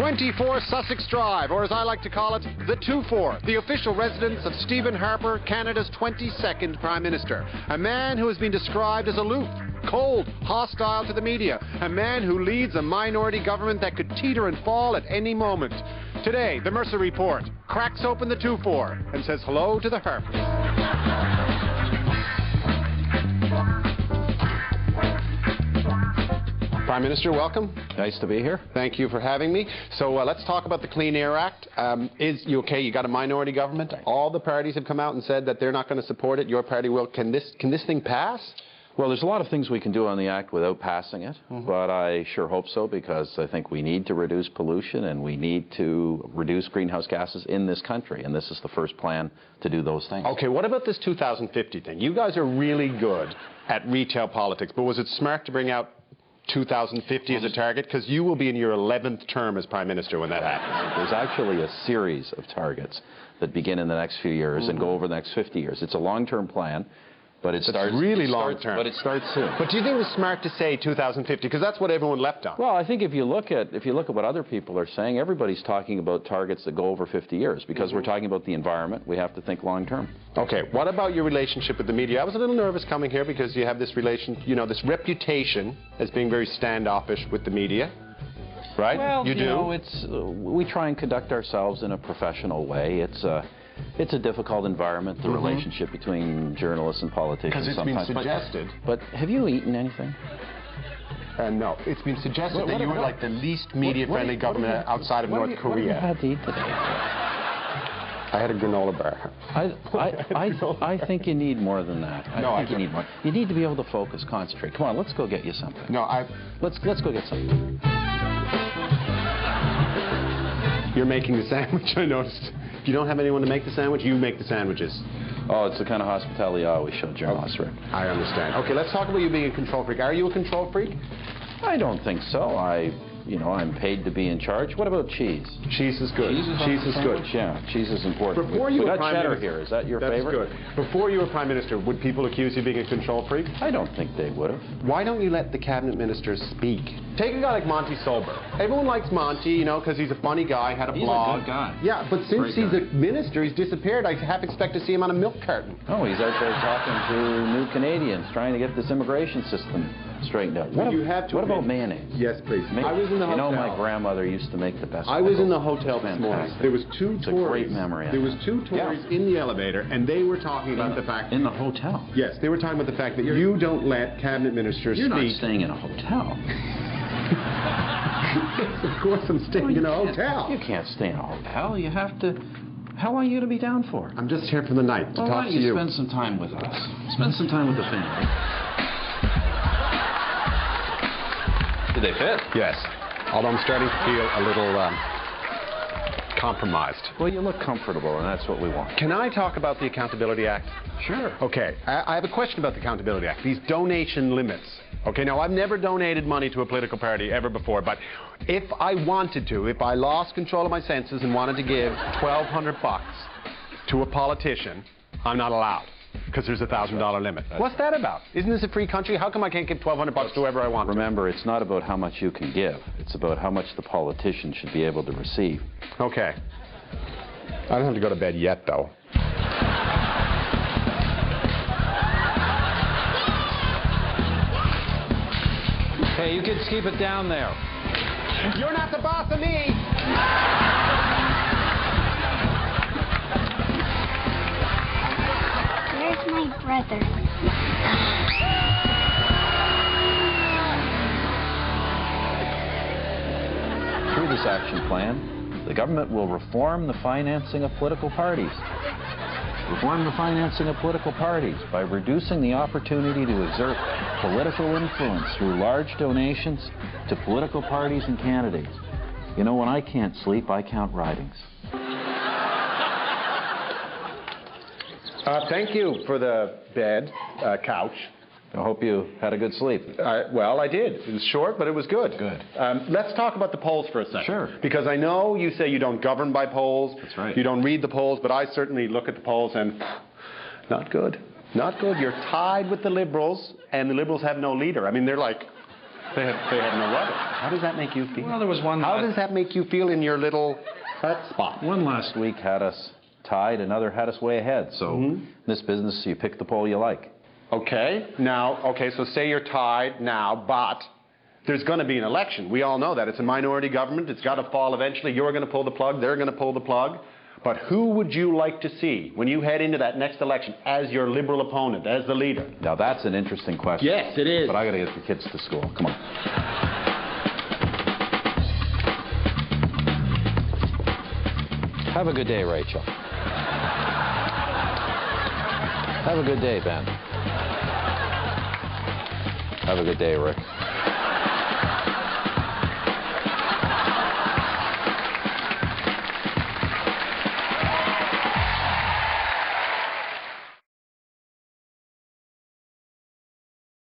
24 Sussex Drive, or as I like to call it, the 2-4, the official residence of Stephen Harper, Canada's 22nd Prime Minister. A man who has been described as aloof, cold, hostile to the media. A man who leads a minority government that could teeter and fall at any moment. Today, the Mercer Report cracks open the 2-4 and says hello to the Harpers. Prime Minister, welcome. Nice to be here. Thank you for having me. So let's talk about the Clean Air Act. You okay? You got a minority government. All the parties have come out and said that they're not going to support it. Your party will. Can this thing pass? Well, there's a lot of things we can do on the Act without passing it, but I sure hope so, because I think we need to reduce pollution and we need to reduce greenhouse gases in this country, and this is the first plan to do those things. Okay, what about this 2050 thing? You guys are really good at retail politics, but was it smart to bring out 2050 as a target? Because you will be in your 11th term as Prime Minister when that happens. There's actually a series of targets that begin in the next few years and go over the next 50 years. It's a long-term plan. But it starts really long term. But it starts soon. But do you think it was smart to say 2050? Because that's what everyone leapt on. Well, I think if you look at what other people are saying, everybody's talking about targets that go over 50 years. Because we're talking about the environment, we have to think long term. Okay. What about your relationship with the media? I was a little nervous coming here because you have this this reputation as being very standoffish with the media. Right? Well, you do. We try and conduct ourselves in a professional way. It's a difficult environment, the relationship between journalists and politicians. Because it's been suggested. But have you eaten anything? No. It's been suggested that you were like the least media-friendly government outside of North Korea. What have you had to eat today? I had a granola bar. I think you need more than that. I think you need more. You need to be able to focus, concentrate. Come on, let's go get you something. No, Let's go get something. You're making the sandwich, I noticed. If you don't have anyone to make the sandwich, you make the sandwiches. Oh, it's the kind of hospitality I always show journalists, Rick. I understand. Okay, let's talk about you being a control freak. Are you a control freak? I don't think so. I'm paid to be in charge. What about cheese? Cheese is good. Cheese is good. Yeah, cheese is important. Before you we were got Prime cheddar Minister, here. Is that your that's favorite? That's good. Before you were Prime Minister, would people accuse you of being a control freak? I don't think they would have. Why don't you let the cabinet ministers speak? Take a guy like Monty Solberg. Everyone likes Monty, because he's a funny guy, had a blog. He's a good guy. Yeah, but since he's a minister, he's disappeared. I half expect to see him on a milk carton. Oh, he's out there talking to new Canadians, trying to get this immigration system straightened out. What about mayonnaise? Yes, please. I was in the hotel. My grandmother used to make the best. I was in the hotel this morning. There was two Tories. It's a great memory. There was two Tories in the elevator, and they were talking about the fact... In the hotel? Yes, they were talking about the fact that you don't let cabinet ministers speak. You're not staying in a hotel. Of course I'm staying in a hotel. You can't stay in a hotel. You have to... How long are you going to be down for? I'm just here for the night to talk to you. Why don't you spend some time with us? Spend some time with the family. Did they fit? Yes. Although I'm starting to feel a little compromised. Well, you look comfortable, and that's what we want. Can I talk about the Accountability Act? Sure. Okay. I have a question about the Accountability Act. These donation limits. Okay, now I've never donated money to a political party ever before, but if I wanted to, if I lost control of my senses and wanted to give $1,200 to a politician, I'm not allowed. Because there's a $1,000 limit. What's that about? Isn't this a free country? How come I can't give $1,200 to whoever I want? Remember, it's not about how much you can give. It's about how much the politician should be able to receive. Okay. I don't have to go to bed yet, though. Hey, you kids keep it down there. You're not the boss of me! Where's my brother? Through this action plan, the government will reform the financing of political parties. Reform the financing of political parties by reducing the opportunity to exert political influence through large donations to political parties and candidates. You know, when I can't sleep, I count ridings. Thank you for the bed, couch. I hope you had a good sleep. Well, I did. It was short, but it was good. Good. Let's talk about the polls for a second. Sure. Because I know you say you don't govern by polls. That's right. You don't read the polls, but I certainly look at the polls and not good. Not good. You're tied with the Liberals, and the Liberals have no leader. I mean, they're like They had no weather. How does that make you feel? Well, there was one... How does that make you feel in your little hut spot? One last week had us tied, another had us way ahead. So in this business, you pick the pole you like. Okay. Now, so say you're tied now, but there's going to be an election. We all know that. It's a minority government. It's got to fall eventually. You're going to pull the plug. They're going to pull the plug. But who would you like to see when you head into that next election as your Liberal opponent, as the leader? Now, that's an interesting question. Yes, it is. But I got to get the kids to school. Come on. Have a good day, Rachel. Have a good day, Ben. Have a good day, Rick.